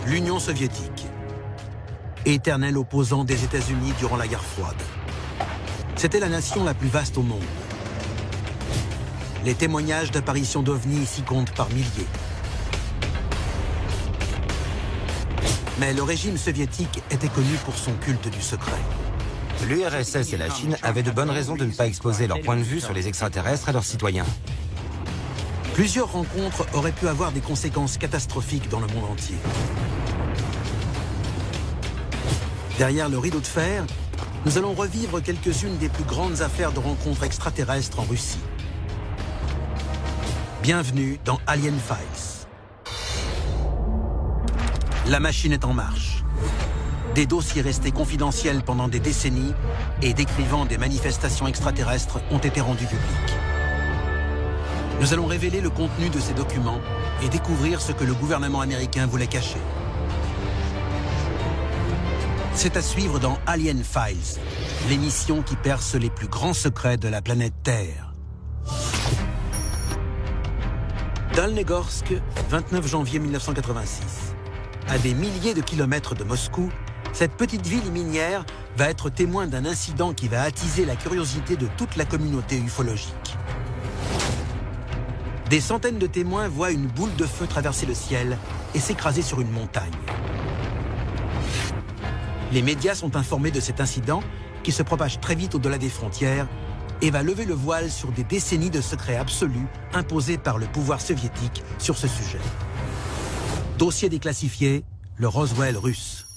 L'Union soviétique, éternel opposant des États-Unis durant la guerre froide. C'était la nation la plus vaste au monde. Les témoignages d'apparitions d'ovnis s'y comptent par milliers. Mais le régime soviétique était connu pour son culte du secret. L'URSS et la Chine avaient de bonnes raisons de ne pas exposer leur point de vue sur les extraterrestres à leurs citoyens. Plusieurs rencontres auraient pu avoir des conséquences catastrophiques dans le monde entier. Derrière le rideau de fer, nous allons revivre quelques-unes des plus grandes affaires de rencontres extraterrestres en Russie. Bienvenue dans Alien Files. La machine est en marche. Des dossiers restés confidentiels pendant des décennies et décrivant des manifestations extraterrestres ont été rendus publics. Nous allons révéler le contenu de ces documents et découvrir ce que le gouvernement américain voulait cacher. C'est à suivre dans Alien Files, l'émission qui perce les plus grands secrets de la planète Terre. Dalnegorsk, 29 janvier 1986. À des milliers de kilomètres de Moscou, cette petite ville minière va être témoin d'un incident qui va attiser la curiosité de toute la communauté ufologique. Des centaines de témoins voient une boule de feu traverser le ciel et s'écraser sur une montagne. Les médias sont informés de cet incident qui se propage très vite au-delà des frontières et va lever le voile sur des décennies de secrets absolus imposés par le pouvoir soviétique sur ce sujet. Dossier déclassifié, le Roswell russe.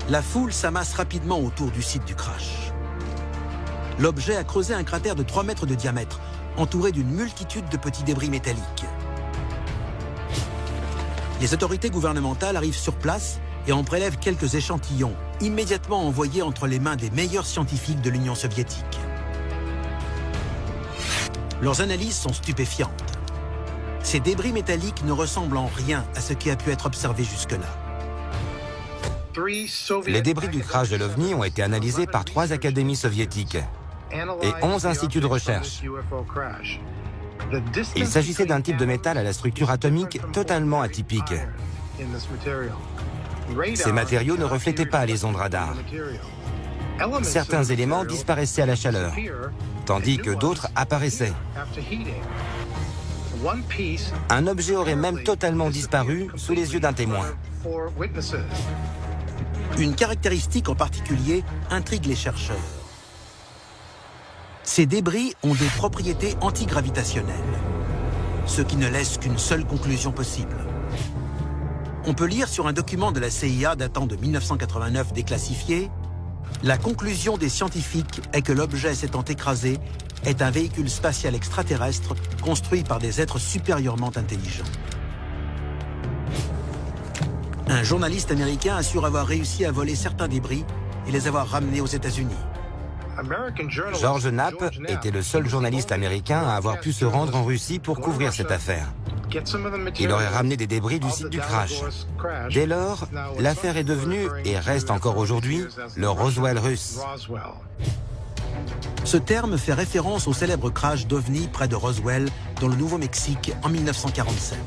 La foule s'amasse rapidement autour du site du crash. L'objet a creusé un cratère de 3 mètres de diamètre, entouré d'une multitude de petits débris métalliques. Les autorités gouvernementales arrivent sur place et en prélèvent quelques échantillons, immédiatement envoyés entre les mains des meilleurs scientifiques de l'Union soviétique. Leurs analyses sont stupéfiantes. Ces débris métalliques ne ressemblent en rien à ce qui a pu être observé jusque-là. Les débris du crash de l'OVNI ont été analysés par 3 académies soviétiques et 11 instituts de recherche. Il s'agissait d'un type de métal à la structure atomique totalement atypique. Ces matériaux ne reflétaient pas les ondes radar. Certains éléments disparaissaient à la chaleur, tandis que d'autres apparaissaient. Un objet aurait même totalement disparu sous les yeux d'un témoin. Une caractéristique en particulier intrigue les chercheurs. Ces débris ont des propriétés antigravitationnelles, ce qui ne laisse qu'une seule conclusion possible. On peut lire sur un document de la CIA datant de 1989 déclassifié, la conclusion des scientifiques est que l'objet s'étant écrasé est un véhicule spatial extraterrestre construit par des êtres supérieurement intelligents. Un journaliste américain assure avoir réussi à voler certains débris et les avoir ramenés aux États-Unis. George Knapp était le seul journaliste américain à avoir pu se rendre en Russie pour couvrir cette affaire. Il aurait ramené des débris du site du crash. Dès lors, l'affaire est devenue, et reste encore aujourd'hui, le Roswell russe. Ce terme fait référence au célèbre crash d'OVNI près de Roswell, dans le Nouveau-Mexique, en 1947.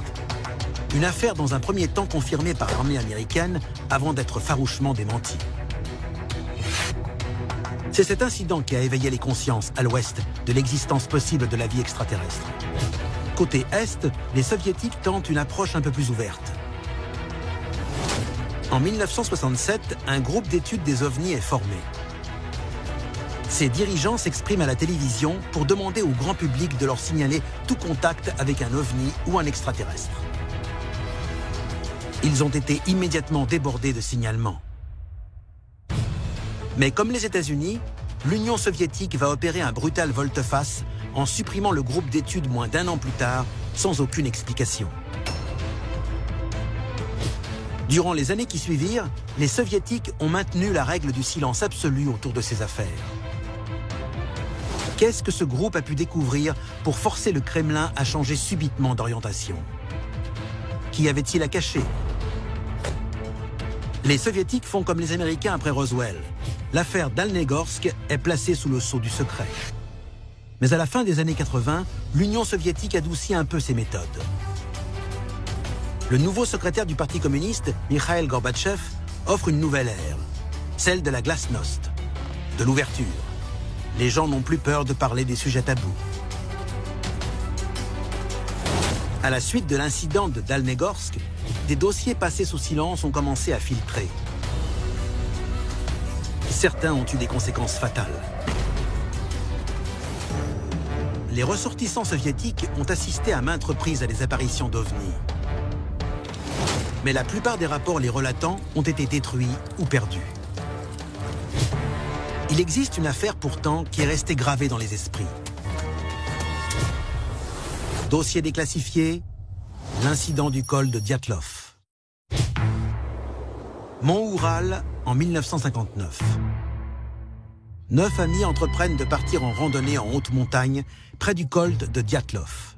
Une affaire dans un premier temps confirmée par l'armée américaine avant d'être farouchement démentie. C'est cet incident qui a éveillé les consciences à l'ouest de l'existence possible de la vie extraterrestre. Côté est, les soviétiques tentent une approche un peu plus ouverte. En 1967, un groupe d'études des ovnis est formé. Ses dirigeants s'expriment à la télévision pour demander au grand public de leur signaler tout contact avec un ovni ou un extraterrestre. Ils ont été immédiatement débordés de signalements. Mais comme les États-Unis, l'Union soviétique va opérer un brutal volte-face en supprimant le groupe d'études moins d'1 an plus tard, sans aucune explication. Durant les années qui suivirent, les Soviétiques ont maintenu la règle du silence absolu autour de ces affaires. Qu'est-ce que ce groupe a pu découvrir pour forcer le Kremlin à changer subitement d'orientation? Qu'y avait-il à cacher? Les Soviétiques font comme les Américains après Roswell. L'affaire Dalnegorsk est placée sous le sceau du secret. Mais à la fin des années 80, l'Union soviétique adoucit un peu ses méthodes. Le nouveau secrétaire du Parti communiste, Mikhail Gorbatchev, offre une nouvelle ère, celle de la glasnost, de l'ouverture. Les gens n'ont plus peur de parler des sujets tabous. À la suite de l'incident de Dalnegorsk, des dossiers passés sous silence ont commencé à filtrer. Certains ont eu des conséquences fatales. Les ressortissants soviétiques ont assisté à maintes reprises à des apparitions d'ovnis. Mais la plupart des rapports les relatant ont été détruits ou perdus. Il existe une affaire pourtant qui est restée gravée dans les esprits. Dossier déclassifié, l'incident du col de Dyatlov. Mont-Oural en 1959. 9 amis entreprennent de partir en randonnée en haute montagne près du col de Dyatlov.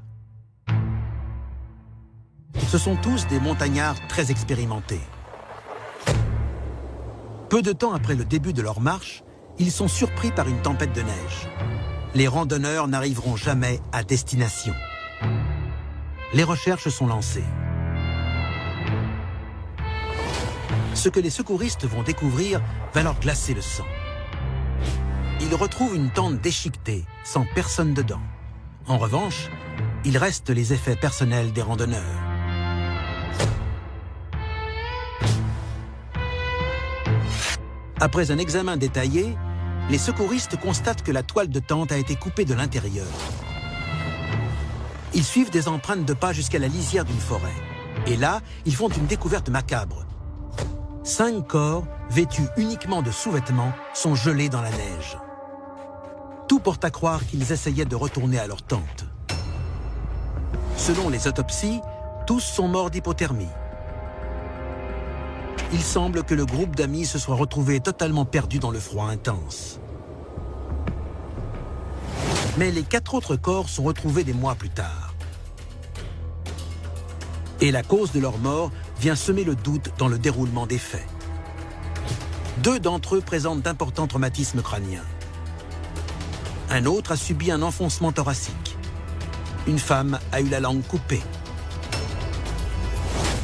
Ce sont tous des montagnards très expérimentés. Peu de temps après le début de leur marche, ils sont surpris par une tempête de neige. Les randonneurs n'arriveront jamais à destination. Les recherches sont lancées. Ce que les secouristes vont découvrir va leur glacer le sang. Ils retrouvent une tente déchiquetée, sans personne dedans. En revanche, il reste les effets personnels des randonneurs. Après un examen détaillé, les secouristes constatent que la toile de tente a été coupée de l'intérieur. Ils suivent des empreintes de pas jusqu'à la lisière d'une forêt. Et là, ils font une découverte macabre. 5 corps, vêtus uniquement de sous-vêtements, sont gelés dans la neige. Tout porte à croire qu'ils essayaient de retourner à leur tente. Selon les autopsies, tous sont morts d'hypothermie. Il semble que le groupe d'amis se soit retrouvé totalement perdu dans le froid intense. Mais les 4 autres corps sont retrouvés des mois plus tard. Et la cause de leur mort vient semer le doute dans le déroulement des faits. 2 d'entre eux présentent d'importants traumatismes crâniens. Un autre a subi un enfoncement thoracique. Une femme a eu la langue coupée.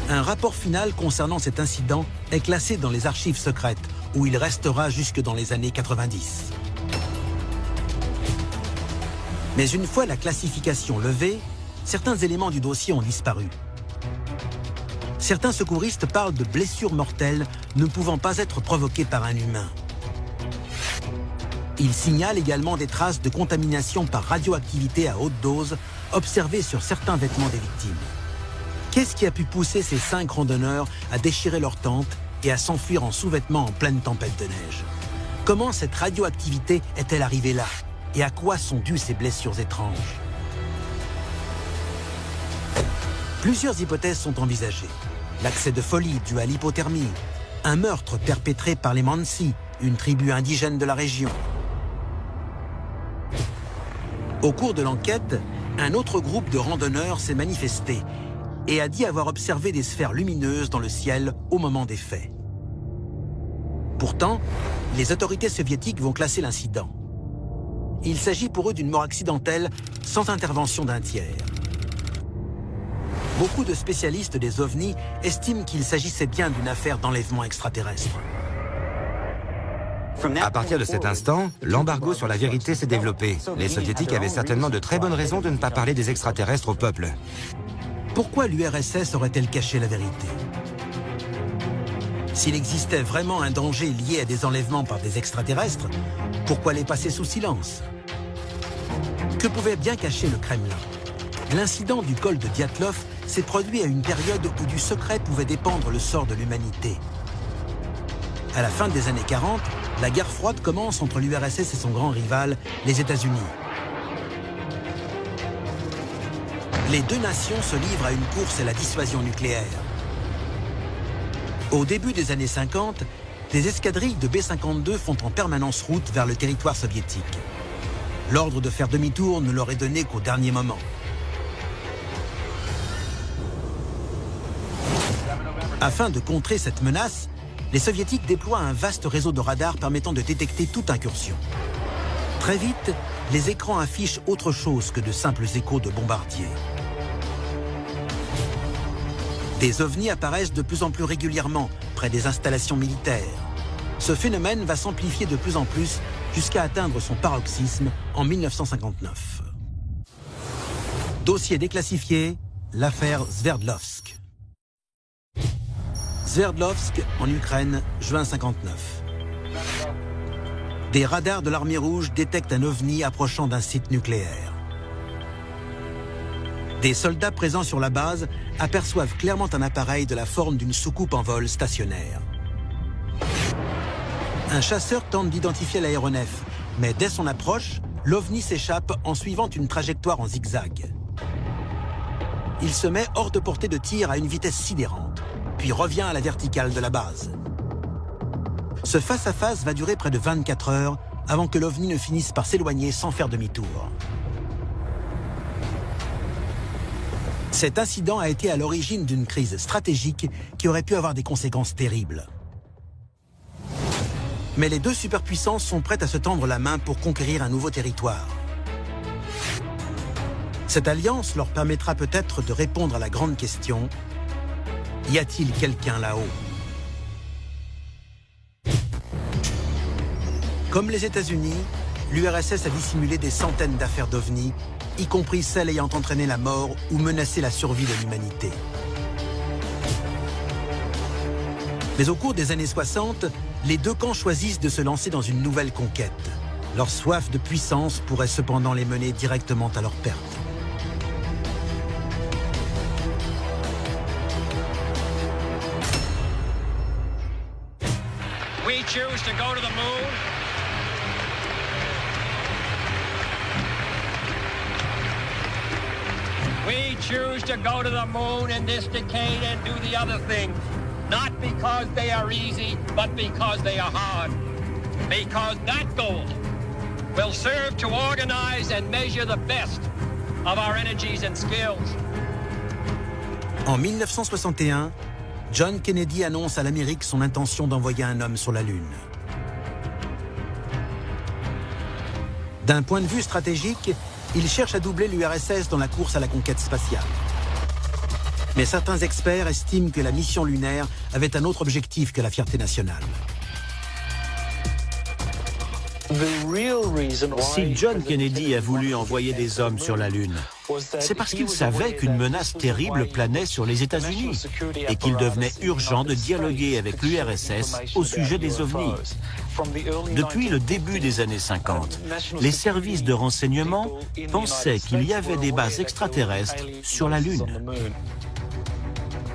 Un rapport final concernant cet incident est classé dans les archives secrètes, où il restera jusque dans les années 90. Mais une fois la classification levée, certains éléments du dossier ont disparu. Certains secouristes parlent de blessures mortelles ne pouvant pas être provoquées par un humain. Ils signalent également des traces de contamination par radioactivité à haute dose observées sur certains vêtements des victimes. Qu'est-ce qui a pu pousser ces 5 randonneurs à déchirer leur tente et à s'enfuir en sous-vêtements en pleine tempête de neige? Comment cette radioactivité est-elle arrivée là? Et à quoi sont dues ces blessures étranges? Plusieurs hypothèses sont envisagées. L'accès de folie dû à l'hypothermie, un meurtre perpétré par les Mansi, une tribu indigène de la région. Au cours de l'enquête, un autre groupe de randonneurs s'est manifesté et a dit avoir observé des sphères lumineuses dans le ciel au moment des faits. Pourtant, les autorités soviétiques vont classer l'incident. Il s'agit pour eux d'une mort accidentelle sans intervention d'un tiers. Beaucoup de spécialistes des ovnis estiment qu'il s'agissait bien d'une affaire d'enlèvement extraterrestre. À partir de cet instant, l'embargo sur la vérité s'est développé. Les soviétiques avaient certainement de très bonnes raisons de ne pas parler des extraterrestres au peuple. Pourquoi l'URSS aurait-elle caché la vérité? S'il existait vraiment un danger lié à des enlèvements par des extraterrestres, pourquoi les passer sous silence? Que pouvait bien cacher le Kremlin? L'incident du col de Dyatlov s'est produit à une période où du secret pouvait dépendre le sort de l'humanité. À la fin des années 40, la guerre froide commence entre l'URSS et son grand rival, les États-Unis. Les 2 nations se livrent à une course à la dissuasion nucléaire. Au début des années 50, des escadrilles de B-52 font en permanence route vers le territoire soviétique. L'ordre de faire demi-tour ne leur est donné qu'au dernier moment. Afin de contrer cette menace, les soviétiques déploient un vaste réseau de radars permettant de détecter toute incursion. Très vite, les écrans affichent autre chose que de simples échos de bombardiers. Des ovnis apparaissent de plus en plus régulièrement près des installations militaires. Ce phénomène va s'amplifier de plus en plus jusqu'à atteindre son paroxysme en 1959. Dossier déclassifié, l'affaire Sverdlovsk. Sverdlovsk, en Ukraine, juin 59. Des radars de l'armée rouge détectent un ovni approchant d'un site nucléaire. Des soldats présents sur la base aperçoivent clairement un appareil de la forme d'une soucoupe en vol stationnaire. Un chasseur tente d'identifier l'aéronef, mais dès son approche, l'ovni s'échappe en suivant une trajectoire en zigzag. Il se met hors de portée de tir à une vitesse sidérante, puis revient à la verticale de la base. Ce face-à-face va durer près de 24 heures avant que l'ovni ne finisse par s'éloigner sans faire demi-tour. Cet incident a été à l'origine d'une crise stratégique qui aurait pu avoir des conséquences terribles. Mais les deux superpuissances sont prêtes à se tendre la main pour conquérir un nouveau territoire. Cette alliance leur permettra peut-être de répondre à la grande question: y a-t-il quelqu'un là-haut? Comme les États-Unis, l'URSS a dissimulé des centaines d'affaires d'ovnis, y compris celles ayant entraîné la mort ou menacé la survie de l'humanité. Mais au cours des années 60, les deux camps choisissent de se lancer dans une nouvelle conquête. Leur soif de puissance pourrait cependant les mener directement à leur perte. We choose to go to the moon. We choose to go to the moon in this decade and do the other thing. Not because they are easy, but because they are hard. Because that goal will serve to organize and measure the best of our energies and skills. En 1961, John Kennedy annonce à l'Amérique son intention d'envoyer un homme sur la Lune. D'un point de vue stratégique, il cherche à doubler l'URSS dans la course à la conquête spatiale. Mais certains experts estiment que la mission lunaire avait un autre objectif que la fierté nationale. Si John Kennedy a voulu envoyer des hommes sur la Lune, c'est parce qu'il savait qu'une menace terrible planait sur les États-Unis et qu'il devenait urgent de dialoguer avec l'URSS au sujet des ovnis. Depuis le début des années 50, les services de renseignement pensaient qu'il y avait des bases extraterrestres sur la Lune.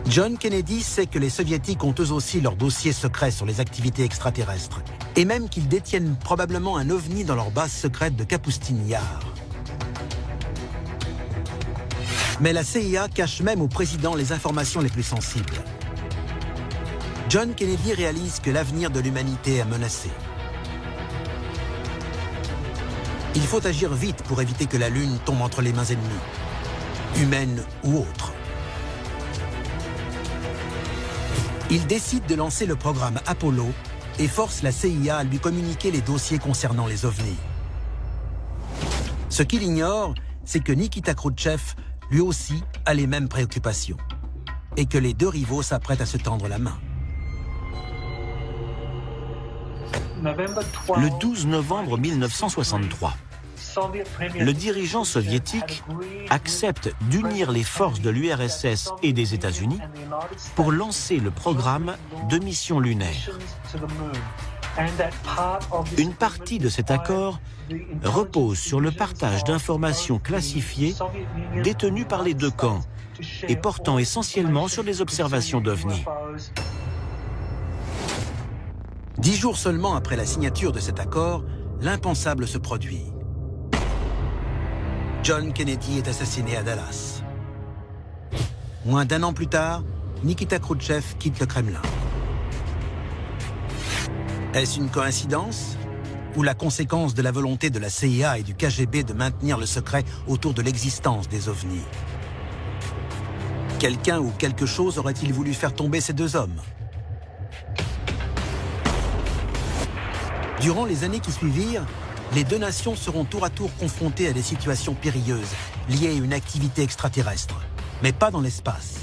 John Kennedy sait que les Soviétiques ont eux aussi leur dossier secret sur les activités extraterrestres, et même qu'ils détiennent probablement un ovni dans leur base secrète de Kapustin Yar. Mais la CIA cache même au président les informations les plus sensibles. John Kennedy réalise que l'avenir de l'humanité est menacé. Il faut agir vite pour éviter que la Lune tombe entre les mains ennemies, humaines ou autres. Il décide de lancer le programme Apollo et force la CIA à lui communiquer les dossiers concernant les ovnis. Ce qu'il ignore, c'est que Nikita Khrouchtchev, lui aussi, a les mêmes préoccupations et que les deux rivaux s'apprêtent à se tendre la main. Le 12 novembre 1963, le dirigeant soviétique accepte d'unir les forces de l'URSS et des États-Unis pour lancer le programme de mission lunaire. Une partie de cet accord repose sur le partage d'informations classifiées détenues par les deux camps et portant essentiellement sur des observations d'ovnis. 10 jours seulement après la signature de cet accord, l'impensable se produit. John Kennedy est assassiné à Dallas. Moins d'un an plus tard, Nikita Khrouchtchev quitte le Kremlin. Est-ce une coïncidence ou la conséquence de la volonté de la CIA et du KGB de maintenir le secret autour de l'existence des ovnis? Quelqu'un ou quelque chose aurait-il voulu faire tomber ces deux hommes? Durant les années qui suivirent, les deux nations seront tour à tour confrontées à des situations périlleuses liées à une activité extraterrestre, mais pas dans l'espace.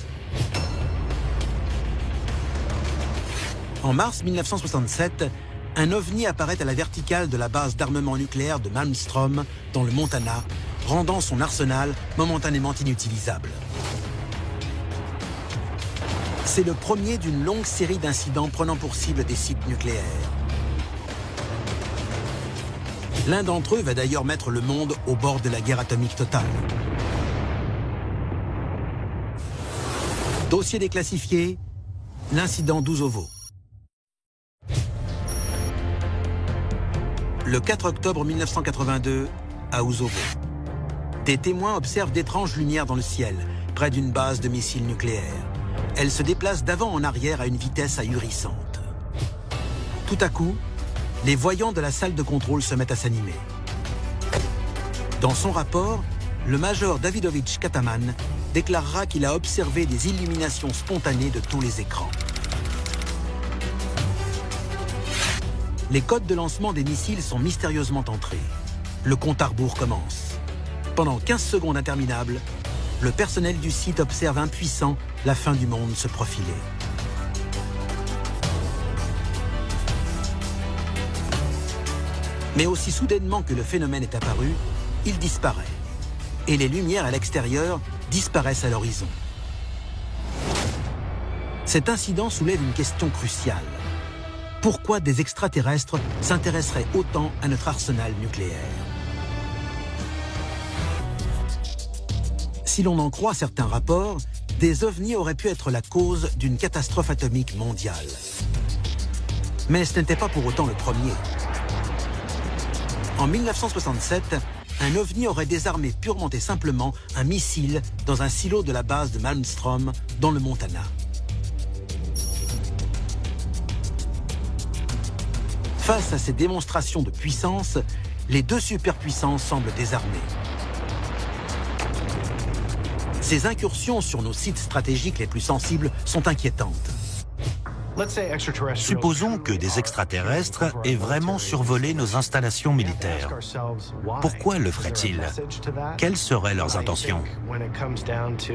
En mars 1967, un ovni apparaît à la verticale de la base d'armement nucléaire de Malmstrom, dans le Montana, rendant son arsenal momentanément inutilisable. C'est le premier d'une longue série d'incidents prenant pour cible des sites nucléaires. L'un d'entre eux va d'ailleurs mettre le monde au bord de la guerre atomique totale. Dossier déclassifié, l'incident d'Usovo. Le 4 octobre 1982, à Usovo, des témoins observent d'étranges lumières dans le ciel, près d'une base de missiles nucléaires. Elles se déplacent d'avant en arrière à une vitesse ahurissante. Tout à coup, les voyants de la salle de contrôle se mettent à s'animer. Dans son rapport, le major Davidovich Kataman déclarera qu'il a observé des illuminations spontanées de tous les écrans. Les codes de lancement des missiles sont mystérieusement entrés. Le compte à rebours commence. Pendant 15 secondes interminables, le personnel du site observe impuissant la fin du monde se profiler. Mais aussi soudainement que le phénomène est apparu, il disparaît. Et les lumières à l'extérieur disparaissent à l'horizon. Cet incident soulève une question cruciale. Pourquoi des extraterrestres s'intéresseraient autant à notre arsenal nucléaire? Si l'on en croit certains rapports, des ovnis auraient pu être la cause d'une catastrophe atomique mondiale. Mais ce n'était pas pour autant le premier. En 1967, un ovni aurait désarmé purement et simplement un missile dans un silo de la base de Malmstrom, dans le Montana. Face à ces démonstrations de puissance, les deux superpuissances semblent désarmées. Ces incursions sur nos sites stratégiques les plus sensibles sont inquiétantes. Supposons que des extraterrestres aient vraiment survolé nos installations militaires. Pourquoi le feraient-ils? Quelles seraient leurs intentions?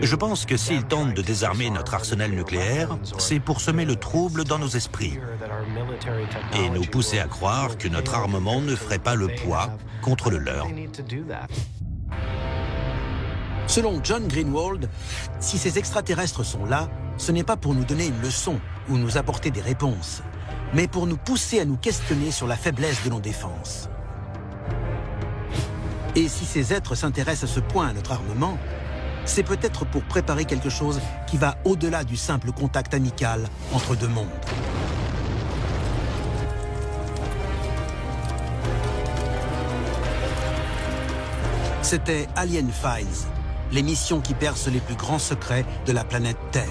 Je pense que s'ils tentent de désarmer notre arsenal nucléaire, c'est pour semer le trouble dans nos esprits et nous pousser à croire que notre armement ne ferait pas le poids contre le leur. Selon John Greenwald, si ces extraterrestres sont là, ce n'est pas pour nous donner une leçon ou nous apporter des réponses, mais pour nous pousser à nous questionner sur la faiblesse de nos défenses. Et si ces êtres s'intéressent à ce point à notre armement, c'est peut-être pour préparer quelque chose qui va au-delà du simple contact amical entre deux mondes. C'était Alien Files, l'émission qui perce les plus grands secrets de la planète Terre.